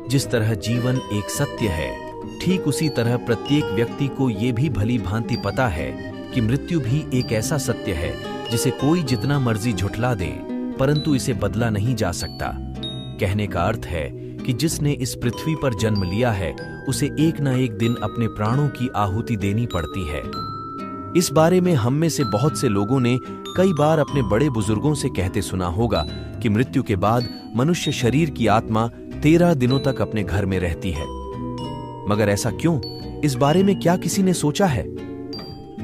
जिस तरह जीवन एक सत्य है, ठीक उसी तरह प्रत्येक व्यक्ति को ये भी भली भांति पता है कि मृत्यु भी एक ऐसा सत्य है जिसे कोई जितना मर्जी झुठला दे, परंतु इसे बदला नहीं जा सकता। कहने का अर्थ है कि जिसने इस पृथ्वी पर जन्म लिया है उसे एक न एक दिन अपने प्राणों की आहुति देनी पड़ती है। इस बारे में हम में से बहुत से लोगों ने कई बार अपने बड़े बुजुर्गों से कहते सुना होगा कि मृत्यु के बाद मनुष्य शरीर की आत्मा 13 दिनों तक अपने घर में रहती है। मगर ऐसा क्यों? इस बारे में क्या किसी ने सोचा है?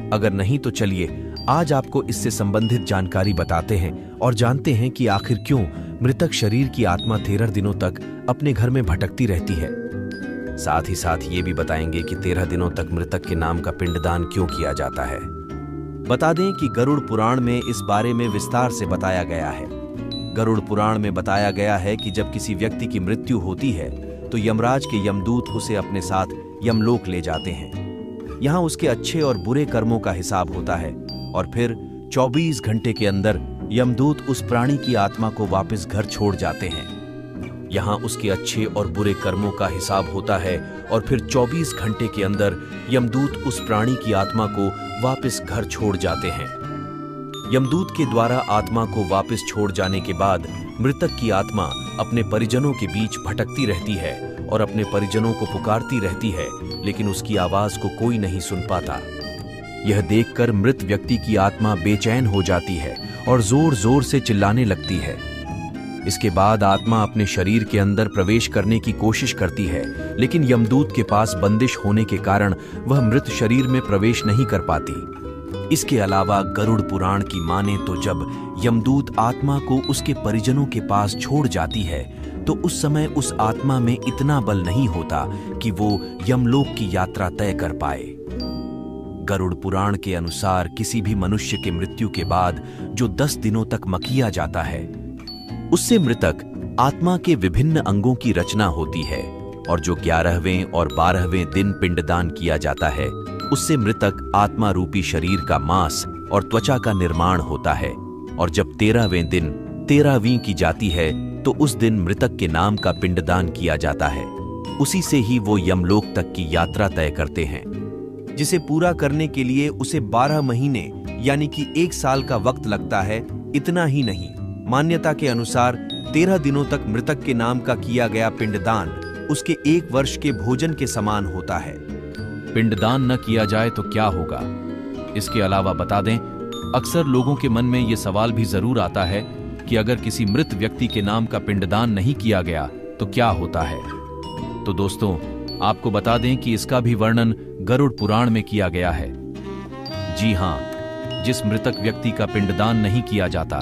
अगर नहीं तो चलिए आज आपको इससे संबंधित जानकारी बताते हैं और जानते हैं कि आखिर क्यों मृतक शरीर की आत्मा 13 दिनों तक अपने घर में भटकती रहती है। साथ ही साथ ये भी बताएंगे कि 13 दिनों तक मृतक के नाम का पिंडदान क्यों किया जाता है। बता दें कि गरुड़ पुराण में इस बारे में विस्तार से बताया गया है। गरुड़ पुराण में बताया गया है कि जब किसी व्यक्ति की मृत्यु होती है तो यमराज के यमदूत उसे अपने साथ यमलोक ले जाते हैं। यहाँ उसके अच्छे और बुरे कर्मों का हिसाब होता है और फिर 24 घंटे के अंदर यमदूत उस प्राणी की आत्मा को वापस घर छोड़ जाते हैं। यहाँ उसके अच्छे और बुरे कर्मों का हिसाब होता है और फिर 24 घंटे के अंदर यमदूत उस प्राणी की आत्मा को वापस घर छोड़ जाते हैं। यमदूत के द्वारा आत्मा को वापस छोड़ जाने के बाद मृतक की आत्मा अपने परिजनों के बीच भटकती रहती है और अपने परिजनों को पुकारती रहती है, लेकिन उसकी आवाज को कोई नहीं सुन पाता। यह देखकर मृत व्यक्ति की आत्मा बेचैन हो जाती है और जोर जोर से चिल्लाने लगती है। इसके बाद आत्मा अपने शरीर के अंदर प्रवेश करने की कोशिश करती है, लेकिन यमदूत के पास बंदिश होने के कारण वह मृत शरीर में प्रवेश नहीं कर पाती। इसके अलावा गरुड़ पुराण की माने तो जब यमदूत आत्मा को उसके परिजनों के पास छोड़ जाती है तो उस समय उस आत्मा में इतना बल नहीं होता कि वो यमलोक की यात्रा तय कर पाए। गरुड़ पुराण के अनुसार किसी भी मनुष्य के मृत्यु के बाद जो 10 दिनों तक मकिया जाता है उससे मृतक आत्मा के विभिन्न अंगों की रचना होती है और जो 11वें और 12वें दिन पिंडदान किया जाता है उससे मृतक आत्मा रूपी शरीर का मांस और त्वचा का निर्माण होता है। और जब 13वें दिन 13वीं की जाती है तो उस दिन मृतक के नाम का पिंडदान किया जाता है। उसी से ही वो यमलोक तक की यात्रा तय करते हैं, जिसे पूरा करने के लिए उसे 12 महीने यानी कि 1 साल का वक्त लगता है। इतना ही नहीं, मान्यता के अनुसार 13 दिनों तक मृतक के नाम का किया गया पिंडदान उसके 1 वर्ष के भोजन के समान होता है। पिंडदान न किया जाए तो क्या होगा? इसके अलावा बता दें, अक्सर लोगों के मन में यह सवाल भी जरूर आता है कि अगर किसी मृत व्यक्ति के नाम का पिंडदान नहीं किया गया तो क्या होता है। तो दोस्तों, आपको बता दें कि इसका भी वर्णन गरुड़ पुराण में किया गया है। जी हां, जिस मृतक व्यक्ति का पिंडदान नहीं किया जाता,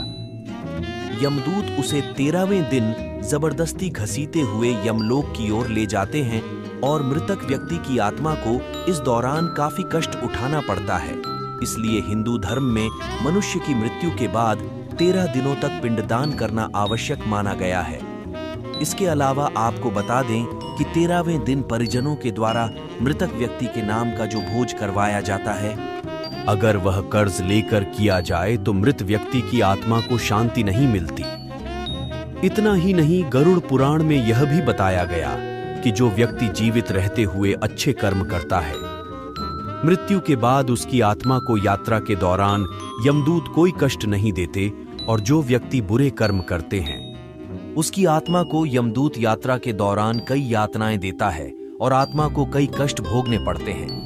यमदूत उसे 13वें दिन जबरदस्ती घसीटे हुए यमलोक की ओर ले जाते हैं और मृतक व्यक्ति की आत्मा को इस दौरान काफी कष्ट उठाना पड़ता है। इसलिए हिंदू धर्म में मनुष्य की मृत्यु के बाद 13 दिनों तक पिंडदान करना आवश्यक माना गया है। इसके अलावा आपको बता दें कि 13वें दिन परिजनों के द्वारा मृतक व्यक्ति के नाम का जो भोज करवाया जाता है, अगर वह कर्ज लेकर किया जाए तो मृत व्यक्ति की आत्मा को शांति नहीं मिलती। इतना ही नहीं, गरुड़ पुराण में यह भी बताया गया कि जो व्यक्ति जीवित रहते हुए अच्छे कर्म करता है, मृत्यु के बाद उसकी आत्मा को यात्रा के दौरान यमदूत कोई कष्ट नहीं देते, और जो व्यक्ति बुरे कर्म करते हैं उसकी आत्मा को यमदूत यात्रा के दौरान कई यातनाएं देता है और आत्मा को कई कष्ट भोगने पड़ते हैं।